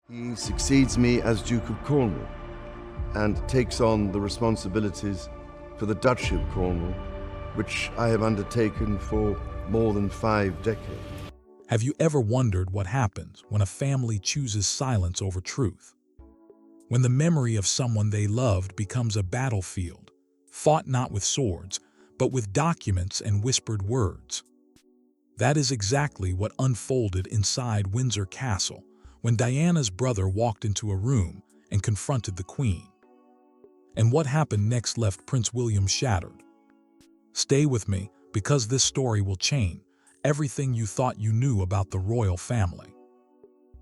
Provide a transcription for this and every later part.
He succeeds me as Duke of Cornwall and takes on the responsibilities for the Duchy of Cornwall, which I have undertaken for more than 5 decades. Have you ever wondered what happens when a family chooses silence over truth? When the memory of someone they loved becomes a battlefield, fought not with swords, but with documents and whispered words. That is exactly what unfolded inside Windsor Castle when Diana's brother walked into a room and confronted the Queen. And what happened next left Prince William shattered. Stay with me, because this story will change everything you thought you knew about the royal family.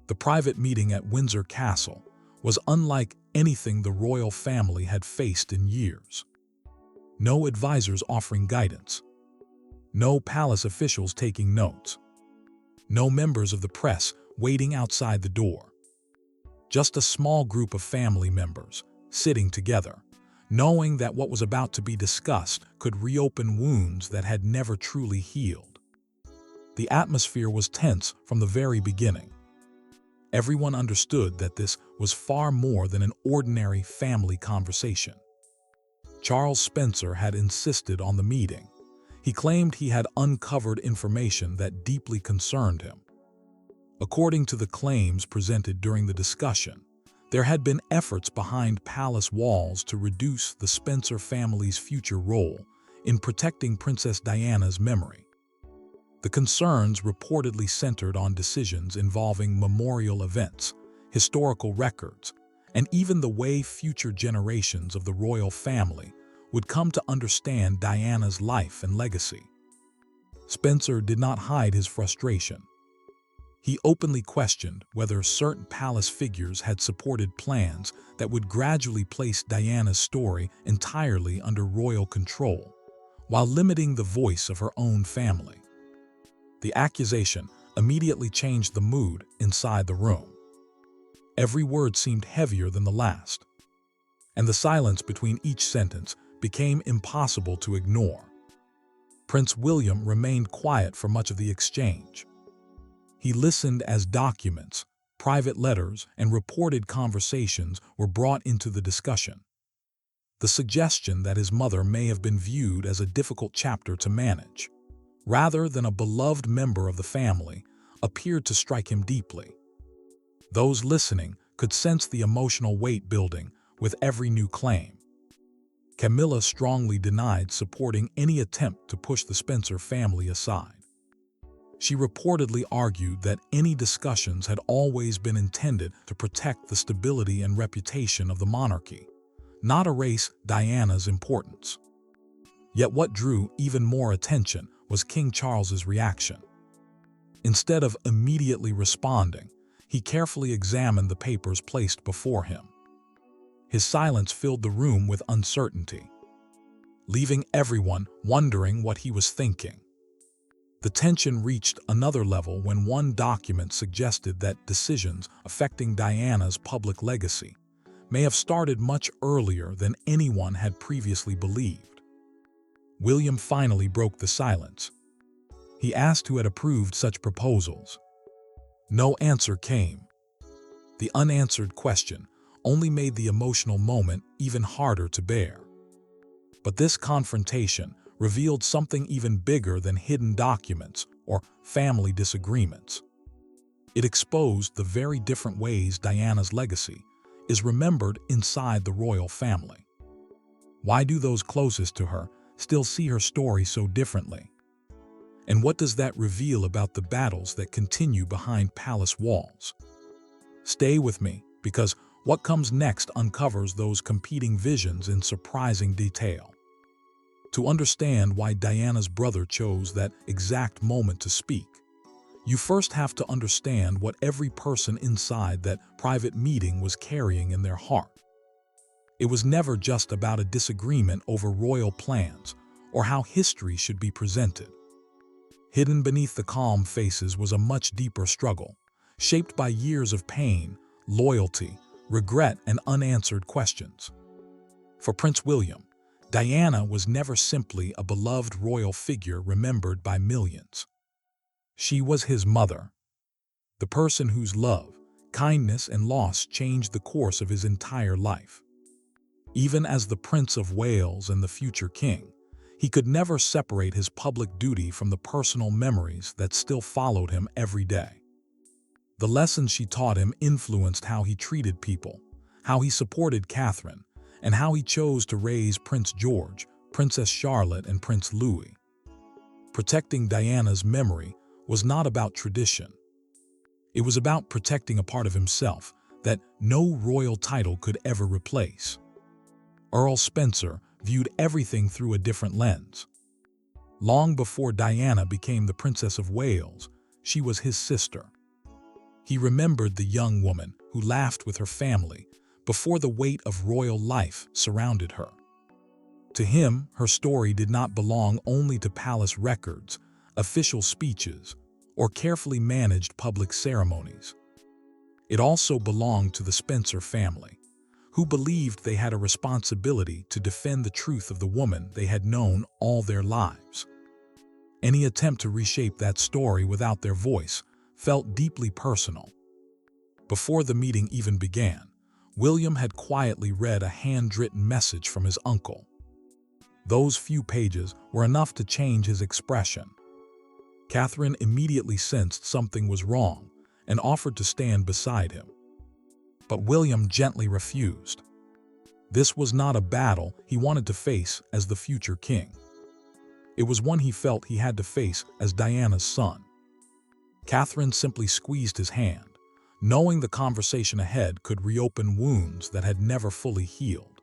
The private meeting at Windsor Castle was unlike anything the royal family had faced in years. No advisors offering guidance. No palace officials taking notes. No members of the press waiting outside the door. Just a small group of family members sitting together, knowing that what was about to be discussed could reopen wounds that had never truly healed. The atmosphere was tense from the very beginning. Everyone understood that this was far more than an ordinary family conversation. Charles Spencer had insisted on the meeting. He claimed he had uncovered information that deeply concerned him. According to the claims presented during the discussion, there had been efforts behind palace walls to reduce the Spencer family's future role in protecting Princess Diana's memory. The concerns reportedly centered on decisions involving memorial events, historical records, and even the way future generations of the royal family would come to understand Diana's life and legacy. Spencer did not hide his frustration. He openly questioned whether certain palace figures had supported plans that would gradually place Diana's story entirely under royal control, while limiting the voice of her own family. The accusation immediately changed the mood inside the room. Every word seemed heavier than the last, and the silence between each sentence became impossible to ignore. Prince William remained quiet for much of the exchange. He listened as documents, private letters, and reported conversations were brought into the discussion. The suggestion that his mother may have been viewed as a difficult chapter to manage, rather than a beloved member of the family, appeared to strike him deeply. Those listening could sense the emotional weight building with every new claim. Camilla strongly denied supporting any attempt to push the Spencer family aside. She reportedly argued that any discussions had always been intended to protect the stability and reputation of the monarchy, not erase Diana's importance. Yet what drew even more attention was King Charles's reaction. Instead of immediately responding, he carefully examined the papers placed before him. His silence filled the room with uncertainty, leaving everyone wondering what he was thinking. The tension reached another level when one document suggested that decisions affecting Diana's public legacy may have started much earlier than anyone had previously believed. William finally broke the silence. He asked who had approved such proposals. No answer came. The unanswered question only made the emotional moment even harder to bear. But this confrontation revealed something even bigger than hidden documents or family disagreements. It exposed the very different ways Diana's legacy is remembered inside the royal family. Why do those closest to her still see her story so differently? And what does that reveal about the battles that continue behind palace walls? Stay with me, because what comes next uncovers those competing visions in surprising detail. To understand why Diana's brother chose that exact moment to speak, you first have to understand what every person inside that private meeting was carrying in their heart. It was never just about a disagreement over royal plans or how history should be presented. Hidden beneath the calm faces was a much deeper struggle, shaped by years of pain, loyalty, regret, and unanswered questions. For Prince William, Diana was never simply a beloved royal figure remembered by millions. She was his mother, the person whose love, Kindness and loss changed the course of his entire life. Even as the Prince of Wales and the future king, he could never separate his public duty from the personal memories that still followed him every day. The lessons she taught him influenced how he treated people, how he supported Catherine, and how he chose to raise Prince George, Princess Charlotte, and Prince Louis. Protecting Diana's memory was not about tradition. It was about protecting a part of himself that no royal title could ever replace. Earl Spencer viewed everything through a different lens. Long before Diana became the Princess of Wales, she was his sister. He remembered the young woman who laughed with her family before the weight of royal life surrounded her. To him, her story did not belong only to palace records, official speeches, or carefully managed public ceremonies. It also belonged to the Spencer family, who believed they had a responsibility to defend the truth of the woman they had known all their lives. Any attempt to reshape that story without their voice felt deeply personal. Before the meeting even began, William had quietly read a handwritten message from his uncle. Those few pages were enough to change his expression. Catherine immediately sensed something was wrong and offered to stand beside him. But William gently refused. This was not a battle he wanted to face as the future king. It was one he felt he had to face as Diana's son. Catherine simply squeezed his hand, knowing the conversation ahead could reopen wounds that had never fully healed.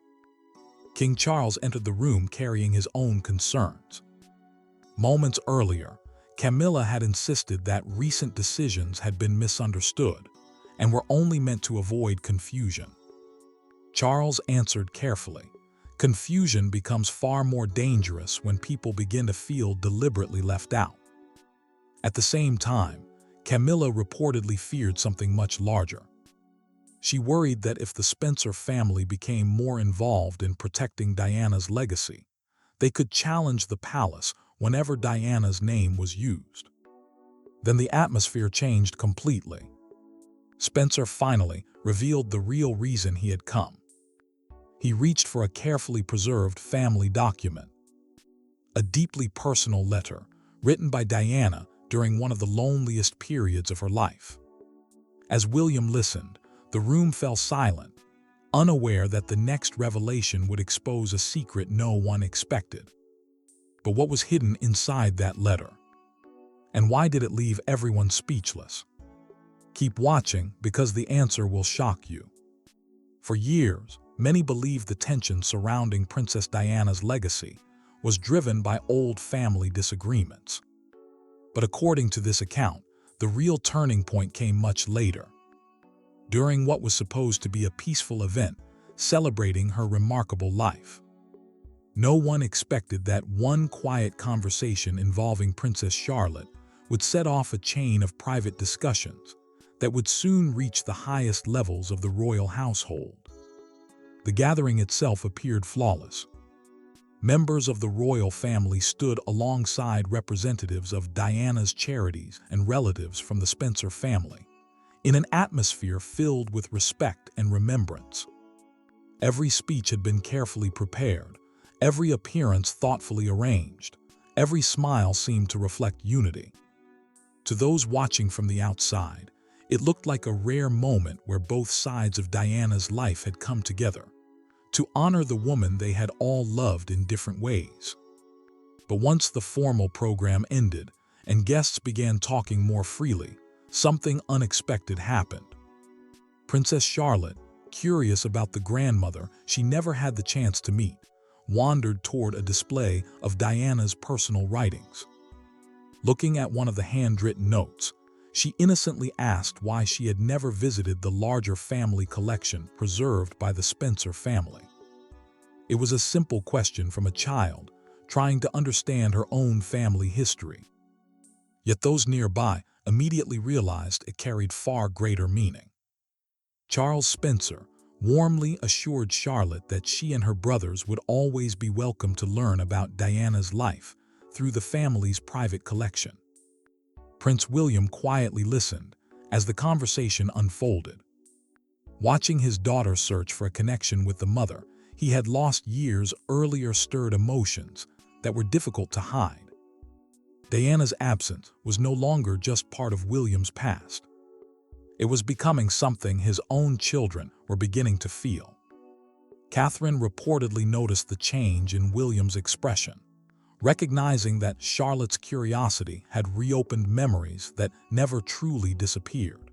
King Charles entered the room carrying his own concerns. Moments earlier, Camilla had insisted that recent decisions had been misunderstood and were only meant to avoid confusion. Charles answered carefully, "Confusion becomes far more dangerous when people begin to feel deliberately left out." At the same time, Camilla reportedly feared something much larger. She worried that if the Spencer family became more involved in protecting Diana's legacy, they could challenge the palace whenever Diana's name was used. Then the atmosphere changed completely. Spencer finally revealed the real reason he had come. He reached for a carefully preserved family document, a deeply personal letter written by Diana during one of the loneliest periods of her life. As William listened, the room fell silent, unaware that the next revelation would expose a secret no one expected. But what was hidden inside that letter? And why did it leave everyone speechless? Keep watching, because the answer will shock you. For years, many believed the tension surrounding Princess Diana's legacy was driven by old family disagreements. But according to this account, the real turning point came much later. During what was supposed to be a peaceful event celebrating her remarkable life. No one expected that one quiet conversation involving Princess Charlotte would set off a chain of private discussions that would soon reach the highest levels of the royal household. The gathering itself appeared flawless. Members of the royal family stood alongside representatives of Diana's charities and relatives from the Spencer family, in an atmosphere filled with respect and remembrance. Every speech had been carefully prepared, every appearance thoughtfully arranged, every smile seemed to reflect unity. To those watching from the outside, it looked like a rare moment where both sides of Diana's life had come together, to honor the woman they had all loved in different ways. But once the formal program ended and guests began talking more freely, something unexpected happened. Princess Charlotte, curious about the grandmother she never had the chance to meet, wandered toward a display of Diana's personal writings. Looking at one of the handwritten notes, she innocently asked why she had never visited the larger family collection preserved by the Spencer family. It was a simple question from a child trying to understand her own family history. Yet those nearby immediately realized it carried far greater meaning. Charles Spencer warmly assured Charlotte that she and her brothers would always be welcome to learn about Diana's life through the family's private collection. Prince William quietly listened, as the conversation unfolded. Watching his daughter search for a connection with the mother he had lost years earlier stirred emotions that were difficult to hide. Diana's absence was no longer just part of William's past. It was becoming something his own children were beginning to feel. Catherine reportedly noticed the change in William's expression, recognizing that Charlotte's curiosity had reopened memories that never truly disappeared.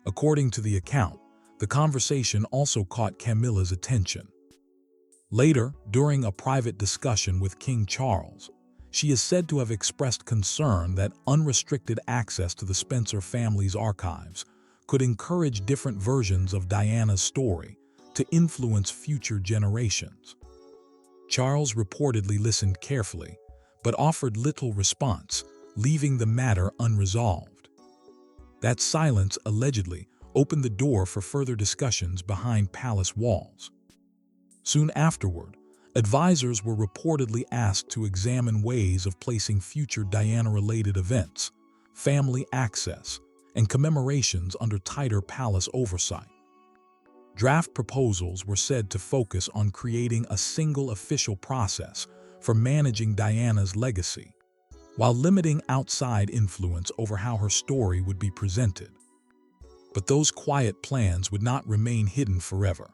According to the account, the conversation also caught Camilla's attention. Later, during a private discussion with King Charles, she is said to have expressed concern that unrestricted access to the Spencer family's archives could encourage different versions of Diana's story to influence future generations. Charles reportedly listened carefully, but offered little response, leaving the matter unresolved. That silence allegedly opened the door for further discussions behind palace walls. Soon afterward, advisors were reportedly asked to examine ways of placing future Diana-related events, family access, and commemorations under tighter palace oversight. Draft proposals were said to focus on creating a single official process for managing Diana's legacy, while limiting outside influence over how her story would be presented. But those quiet plans would not remain hidden forever.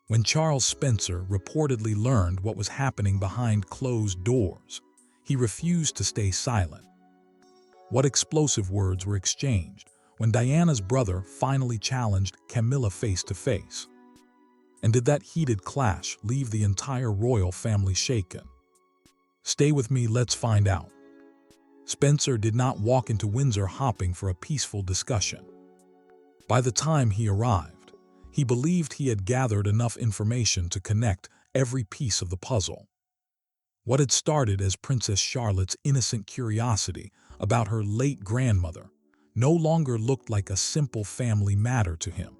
When Charles Spencer reportedly learned what was happening behind closed doors, he refused to stay silent. What explosive words were exchanged when Diana's brother finally challenged Camilla face to face? And did that heated clash leave the entire royal family shaken? Stay with me, let's find out. Spencer did not walk into Windsor hopping for a peaceful discussion. By the time he arrived, he believed he had gathered enough information to connect every piece of the puzzle. What had started as Princess Charlotte's innocent curiosity about her late grandmother no longer looked like a simple family matter to him.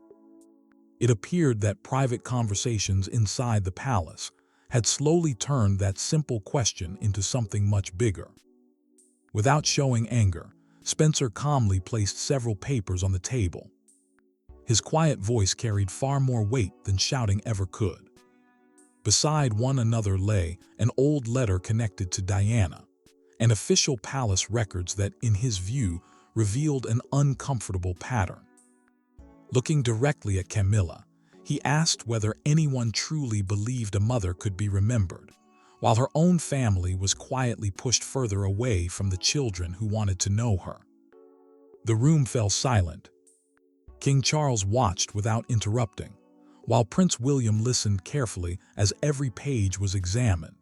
It appeared that private conversations inside the palace had slowly turned that simple question into something much bigger. Without showing anger, Spencer calmly placed several papers on the table. His quiet voice carried far more weight than shouting ever could. Beside one another lay an old letter connected to Diana, and official palace records that, in his view, revealed an uncomfortable pattern. Looking directly at Camilla, he asked whether anyone truly believed a mother could be remembered, while her own family was quietly pushed further away from the children who wanted to know her. The room fell silent. King Charles watched without interrupting, while Prince William listened carefully as every page was examined.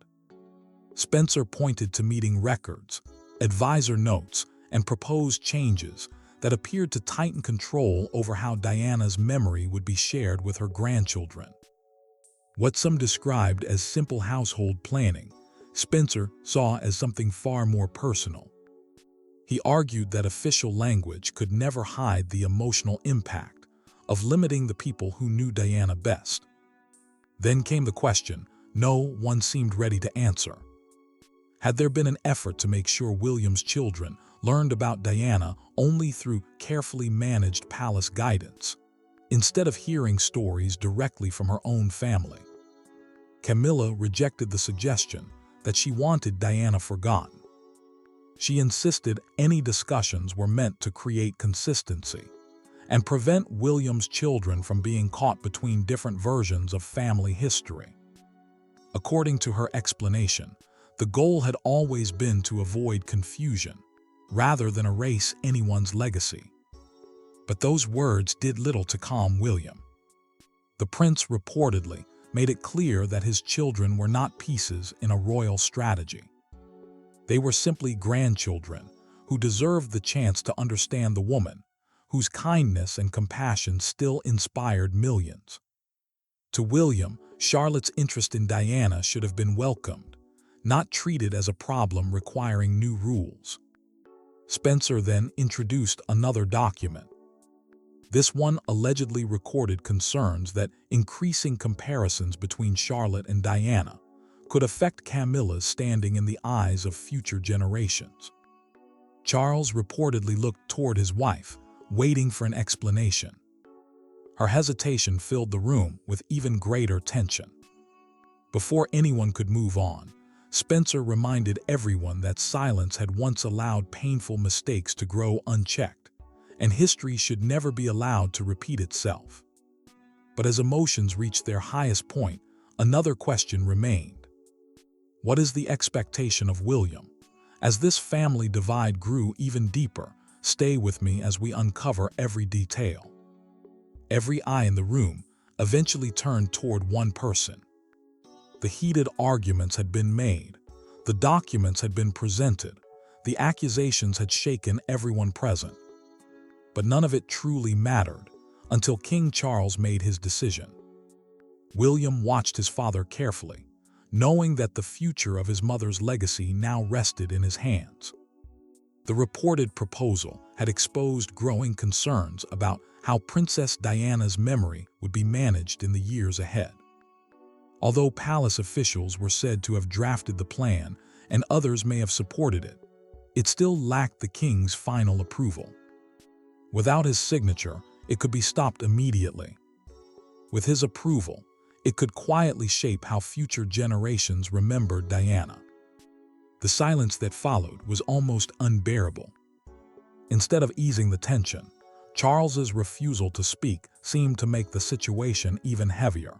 Spencer pointed to meeting records, advisor notes, and proposed changes that appeared to tighten control over how Diana's memory would be shared with her grandchildren. What some described as simple household planning, Spencer saw as something far more personal. He argued that official language could never hide the emotional impact of limiting the people who knew Diana best. Then came the question no one seemed ready to answer. Had there been an effort to make sure William's children learned about Diana only through carefully managed palace guidance, instead of hearing stories directly from her own family? Camilla rejected the suggestion that she wanted Diana forgotten. She insisted any discussions were meant to create consistency and prevent William's children from being caught between different versions of family history. According to her explanation, the goal had always been to avoid confusion rather than erase anyone's legacy. But those words did little to calm William. The prince reportedly made it clear that his children were not pieces in a royal strategy. They were simply grandchildren who deserved the chance to understand the woman whose kindness and compassion still inspired millions. To William, Charlotte's interest in Diana should have been welcomed, not treated as a problem requiring new rules. Spencer then introduced another document. This one allegedly recorded concerns that increasing comparisons between Charlotte and Diana could affect Camilla's standing in the eyes of future generations. Charles reportedly looked toward his wife, waiting for an explanation. Her hesitation filled the room with even greater tension. Before anyone could move on, Spencer reminded everyone that silence had once allowed painful mistakes to grow unchecked, and history should never be allowed to repeat itself. But as emotions reached their highest point, another question remained. What is the expectation of William? As this family divide grew even deeper, stay with me as we uncover every detail. Every eye in the room eventually turned toward one person. The heated arguments had been made, the documents had been presented, the accusations had shaken everyone present. But none of it truly mattered until King Charles made his decision. William watched his father carefully, knowing that the future of his mother's legacy now rested in his hands. The reported proposal had exposed growing concerns about how Princess Diana's memory would be managed in the years ahead. Although palace officials were said to have drafted the plan and others may have supported it, it still lacked the king's final approval. Without his signature, it could be stopped immediately. With his approval, it could quietly shape how future generations remembered Diana. The silence that followed was almost unbearable. Instead of easing the tension, Charles's refusal to speak seemed to make the situation even heavier.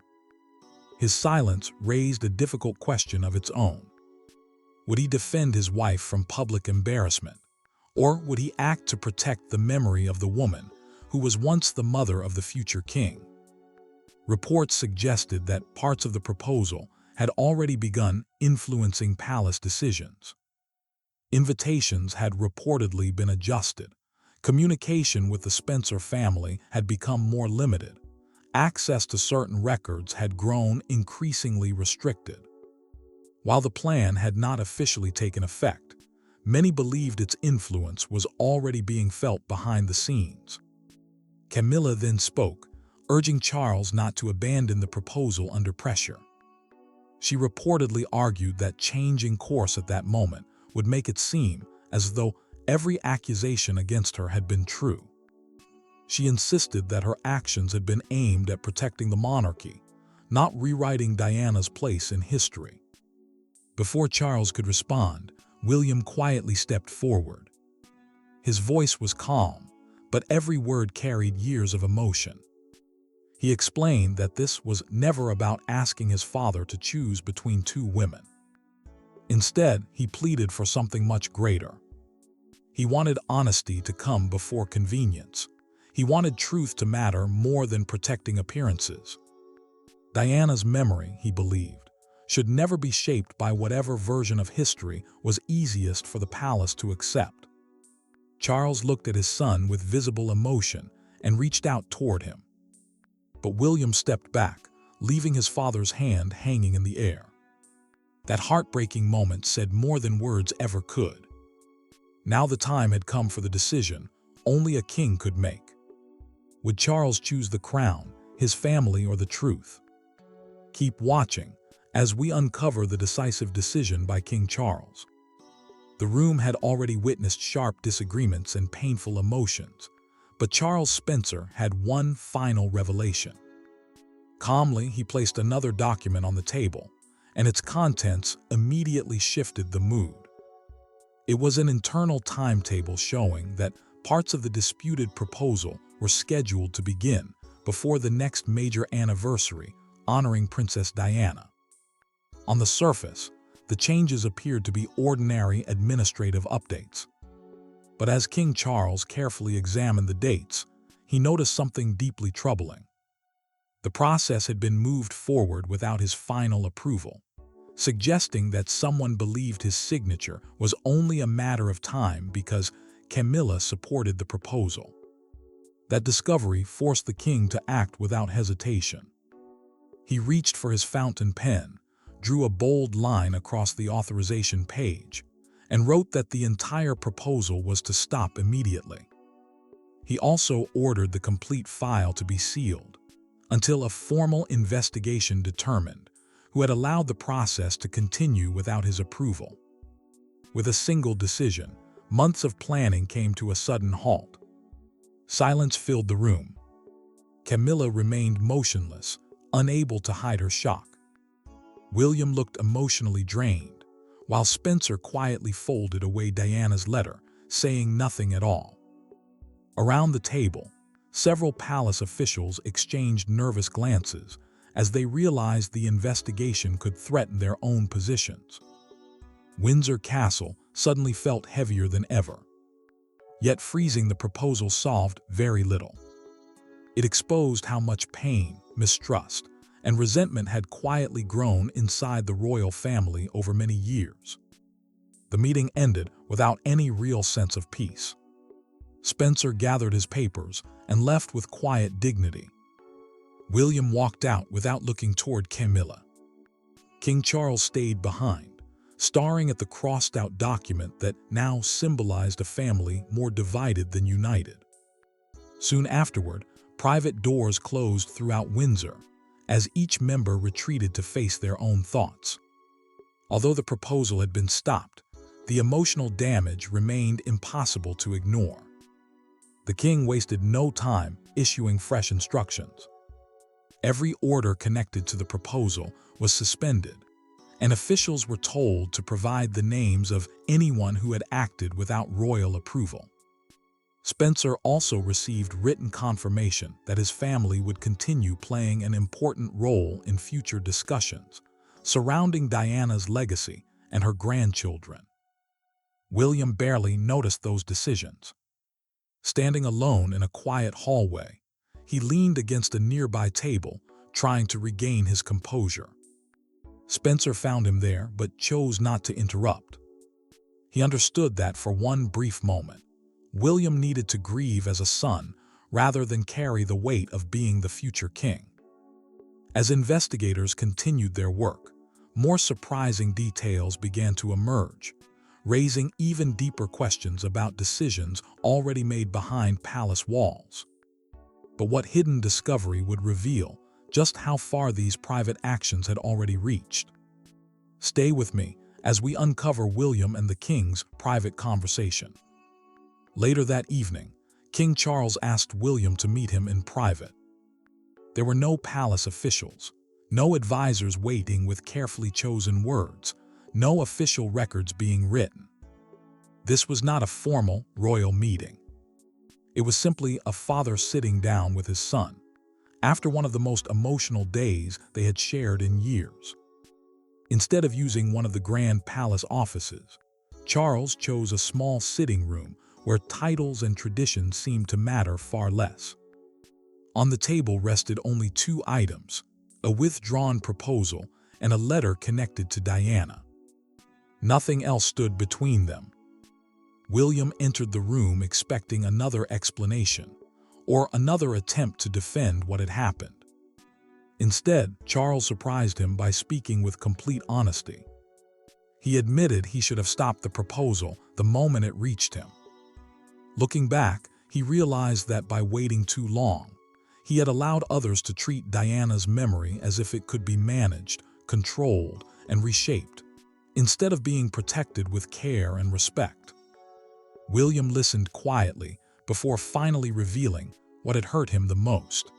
His silence raised a difficult question of its own. Would he defend his wife from public embarrassment, or would he act to protect the memory of the woman who was once the mother of the future king? Reports suggested that parts of the proposal had already begun influencing palace decisions. Invitations had reportedly been adjusted. Communication with the Spencer family had become more limited. Access to certain records had grown increasingly restricted. While the plan had not officially taken effect, many believed its influence was already being felt behind the scenes. Camilla then spoke, urging Charles not to abandon the proposal under pressure. She reportedly argued that changing course at that moment would make it seem as though every accusation against her had been true. She insisted that her actions had been aimed at protecting the monarchy, not rewriting Diana's place in history. Before Charles could respond, William quietly stepped forward. His voice was calm, but every word carried years of emotion. He explained that this was never about asking his father to choose between two women. Instead, he pleaded for something much greater. He wanted honesty to come before convenience. He wanted truth to matter more than protecting appearances. Diana's memory, he believed, should never be shaped by whatever version of history was easiest for the palace to accept. Charles looked at his son with visible emotion and reached out toward him. But William stepped back, leaving his father's hand hanging in the air. That heartbreaking moment said more than words ever could. Now the time had come for the decision only a king could make. Would Charles choose the crown, his family, or the truth? Keep watching as we uncover the decisive decision by King Charles. The room had already witnessed sharp disagreements and painful emotions, but Charles Spencer had one final revelation. Calmly, he placed another document on the table, and its contents immediately shifted the mood. It was an internal timetable showing that parts of the disputed proposal were scheduled to begin before the next major anniversary honoring Princess Diana. On the surface, the changes appeared to be ordinary administrative updates. But as King Charles carefully examined the dates, he noticed something deeply troubling. The process had been moved forward without his final approval, suggesting that someone believed his signature was only a matter of time because Camilla supported the proposal. That discovery forced the king to act without hesitation. He reached for his fountain pen, drew a bold line across the authorization page, and wrote that the entire proposal was to stop immediately. He also ordered the complete file to be sealed until a formal investigation determined who had allowed the process to continue without his approval. With a single decision, months of planning came to a sudden halt. Silence filled the room. Camilla remained motionless, unable to hide her shock. William looked emotionally drained, while Spencer quietly folded away Diana's letter, saying nothing at all. Around the table, several palace officials exchanged nervous glances as they realized the investigation could threaten their own positions. Windsor Castle suddenly felt heavier than ever. Yet freezing the proposal solved very little. It exposed how much pain, mistrust, and resentment had quietly grown inside the royal family over many years. The meeting ended without any real sense of peace. Spencer gathered his papers and left with quiet dignity. William walked out without looking toward Camilla. King Charles stayed behind, staring at the crossed-out document that now symbolized a family more divided than united. Soon afterward, private doors closed throughout Windsor, as each member retreated to face their own thoughts. Although the proposal had been stopped, the emotional damage remained impossible to ignore. The king wasted no time issuing fresh instructions. Every order connected to the proposal was suspended, and officials were told to provide the names of anyone who had acted without royal approval. Spencer also received written confirmation that his family would continue playing an important role in future discussions surrounding Diana's legacy and her grandchildren. William barely noticed those decisions. Standing alone in a quiet hallway, he leaned against a nearby table, trying to regain his composure. Spencer found him there but chose not to interrupt. He understood that for one brief moment, William needed to grieve as a son rather than carry the weight of being the future king. As investigators continued their work, more surprising details began to emerge, raising even deeper questions about decisions already made behind palace walls. But what hidden discovery would reveal just how far these private actions had already reached? Stay with me as we uncover William and the king's private conversation. Later that evening, King Charles asked William to meet him in private. There were no palace officials, no advisors waiting with carefully chosen words, no official records being written. This was not a formal royal meeting. It was simply a father sitting down with his son, after one of the most emotional days they had shared in years. Instead of using one of the grand palace offices, Charles chose a small sitting room where titles and traditions seemed to matter far less. On the table rested only two items, a withdrawn proposal and a letter connected to Diana. Nothing else stood between them. William entered the room expecting another explanation, or another attempt to defend what had happened. Instead, Charles surprised him by speaking with complete honesty. He admitted he should have stopped the proposal the moment it reached him. Looking back, he realized that by waiting too long, he had allowed others to treat Diana's memory as if it could be managed, controlled, and reshaped, instead of being protected with care and respect. William listened quietly before finally revealing what had hurt him the most.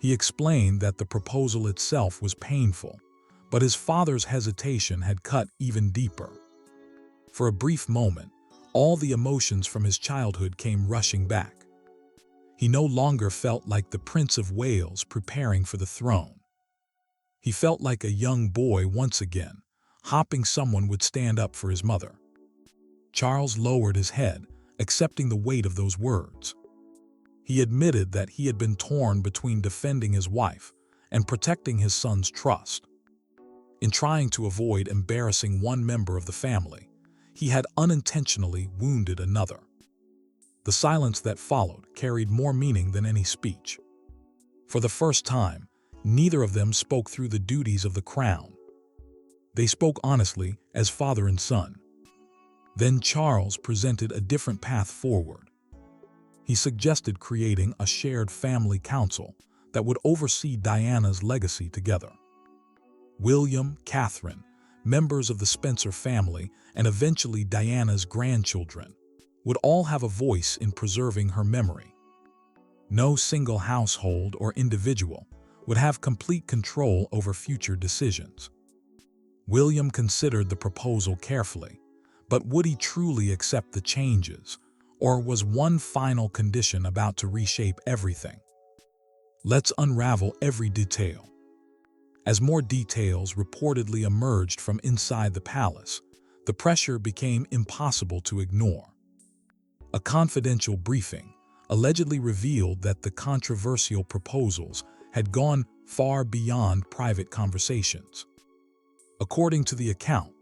He explained that the proposal itself was painful, but his father's hesitation had cut even deeper. For a brief moment, all the emotions from his childhood came rushing back. He no longer felt like the Prince of Wales preparing for the throne. He felt like a young boy once again, hoping someone would stand up for his mother. Charles lowered his head, accepting the weight of those words. He admitted that he had been torn between defending his wife and protecting his son's trust. In trying to avoid embarrassing one member of the family, he had unintentionally wounded another. The silence that followed carried more meaning than any speech. For the first time, neither of them spoke through the duties of the crown. They spoke honestly as father and son. Then Charles presented a different path forward. He suggested creating a shared family council that would oversee Diana's legacy together. William, Catherine, members of the Spencer family, and eventually Diana's grandchildren would all have a voice in preserving her memory. No single household or individual would have complete control over future decisions. William considered the proposal carefully, but would he truly accept the changes, or was one final condition about to reshape everything? Let's unravel every detail. As more details reportedly emerged from inside the palace, the pressure became impossible to ignore. A confidential briefing allegedly revealed that the controversial proposals had gone far beyond private conversations. According to the account,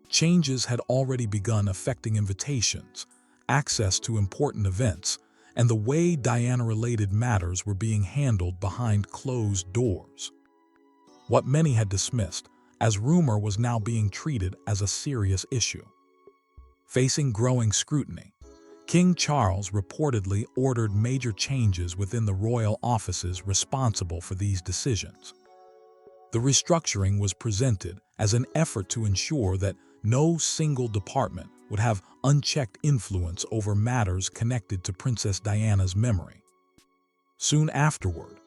changes had already begun affecting invitations, access to important events, and the way Diana-related matters were being handled behind closed doors. What many had dismissed as rumor was now being treated as a serious issue. Facing growing scrutiny, King Charles reportedly ordered major changes within the royal offices responsible for these decisions. The restructuring was presented as an effort to ensure that no single department would have unchecked influence over matters connected to Princess Diana's memory. Soon afterward,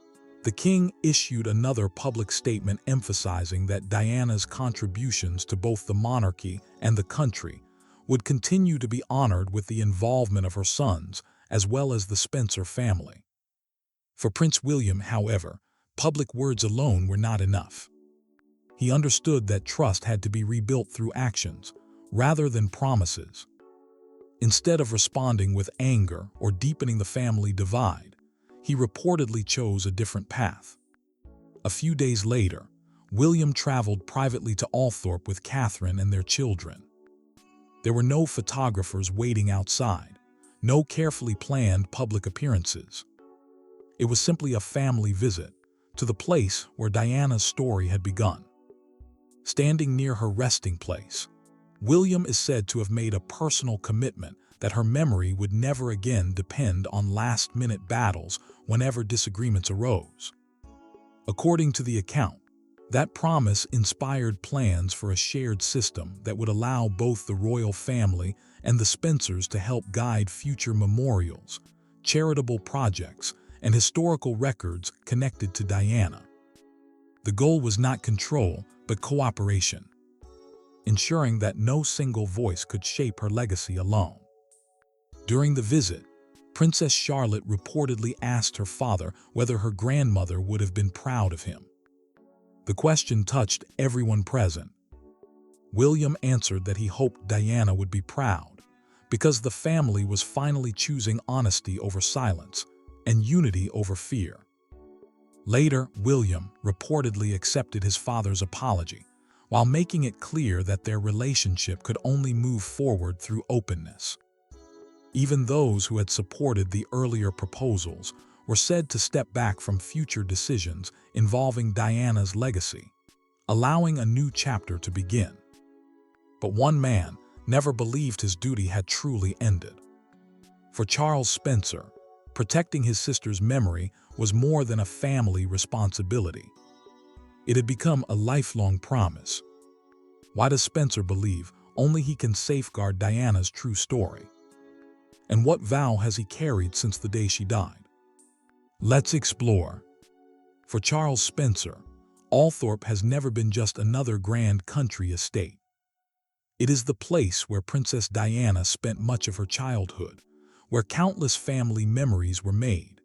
the king issued another public statement emphasizing that Diana's contributions to both the monarchy and the country would continue to be honored with the involvement of her sons as well as the Spencer family. For Prince William, however, public words alone were not enough. He understood that trust had to be rebuilt through actions, rather than promises. Instead of responding with anger or deepening the family divide, he reportedly chose a different path. A few days later, William traveled privately to Althorp with Catherine and their children. There were no photographers waiting outside, no carefully planned public appearances. It was simply a family visit to the place where Diana's story had begun. Standing near her resting place, William is said to have made a personal commitment that her memory would never again depend on last-minute battles whenever disagreements arose. According to the account, that promise inspired plans for a shared system that would allow both the royal family and the Spencers to help guide future memorials, charitable projects, and historical records connected to Diana. The goal was not control, but cooperation, ensuring that no single voice could shape her legacy alone. During the visit, Princess Charlotte reportedly asked her father whether her grandmother would have been proud of him. The question touched everyone present. William answered that he hoped Diana would be proud, because the family was finally choosing honesty over silence and unity over fear. Later, William reportedly accepted his father's apology, while making it clear that their relationship could only move forward through openness. Even those who had supported the earlier proposals were said to step back from future decisions involving Diana's legacy, allowing a new chapter to begin. But one man never believed his duty had truly ended. For Charles Spencer, protecting his sister's memory was more than a family responsibility. It had become a lifelong promise. Why does Spencer believe only he can safeguard Diana's true story? And what vow has he carried since the day she died? Let's explore. For Charles Spencer, Althorp has never been just another grand country estate. It is the place where Princess Diana spent much of her childhood, where countless family memories were made,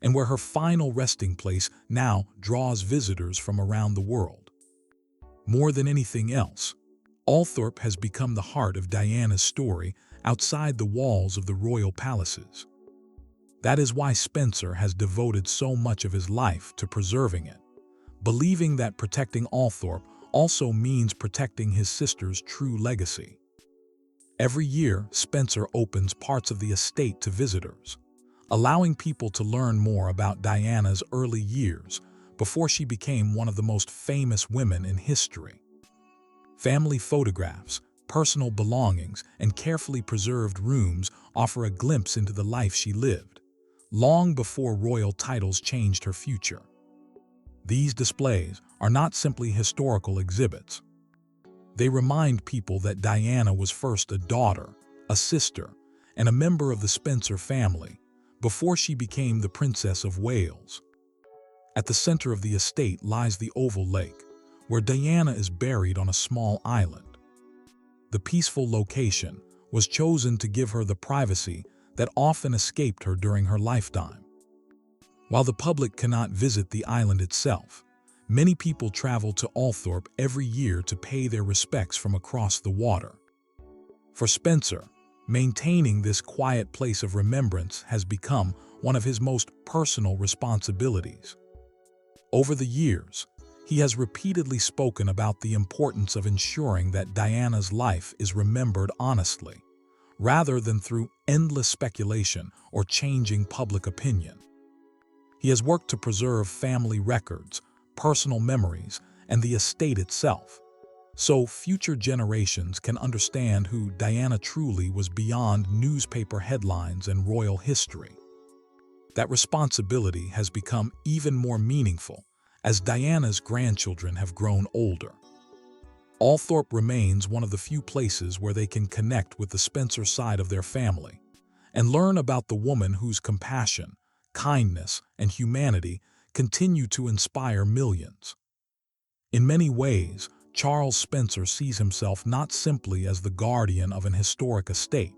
and where her final resting place now draws visitors from around the world. More than anything else, Althorp has become the heart of Diana's story outside the walls of the royal palaces. That is why Spencer has devoted so much of his life to preserving it, believing that protecting Althorp also means protecting his sister's true legacy. Every year, Spencer opens parts of the estate to visitors, allowing people to learn more about Diana's early years before she became one of the most famous women in history. Family photographs, personal belongings, and carefully preserved rooms offer a glimpse into the life she lived, long before royal titles changed her future. These displays are not simply historical exhibits. They remind people that Diana was first a daughter, a sister, and a member of the Spencer family, before she became the Princess of Wales. At the center of the estate lies the Oval Lake, where Diana is buried on a small island. The peaceful location was chosen to give her the privacy that often escaped her during her lifetime. While the public cannot visit the island itself, many people travel to Althorpe every year to pay their respects from across the water. For Spencer, maintaining this quiet place of remembrance has become one of his most personal responsibilities. Over the years, he has repeatedly spoken about the importance of ensuring that Diana's life is remembered honestly, rather than through endless speculation or changing public opinion. He has worked to preserve family records, personal memories, and the estate itself, so future generations can understand who Diana truly was beyond newspaper headlines and royal history. That responsibility has become even more meaningful as Diana's grandchildren have grown older. Althorpe remains one of the few places where they can connect with the Spencer side of their family and learn about the woman whose compassion, kindness, and humanity continue to inspire millions. In many ways, Charles Spencer sees himself not simply as the guardian of an historic estate,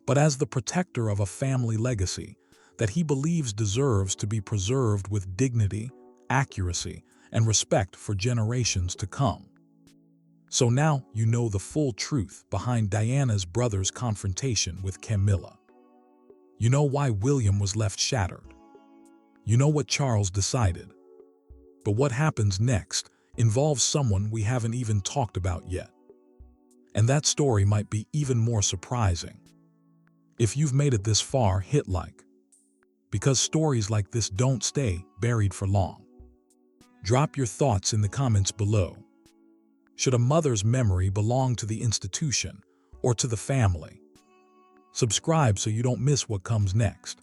but as the protector of a family legacy that he believes deserves to be preserved with dignity, accuracy, and respect for generations to come. So now you know the full truth behind Diana's brother's confrontation with Camilla. You know why William was left shattered. You know what Charles decided. But what happens next involves someone we haven't even talked about yet. And that story might be even more surprising. If you've made it this far, hit like. Because stories like this don't stay buried for long. Drop your thoughts in the comments below. Should a mother's memory belong to the institution or to the family? Subscribe so you don't miss what comes next.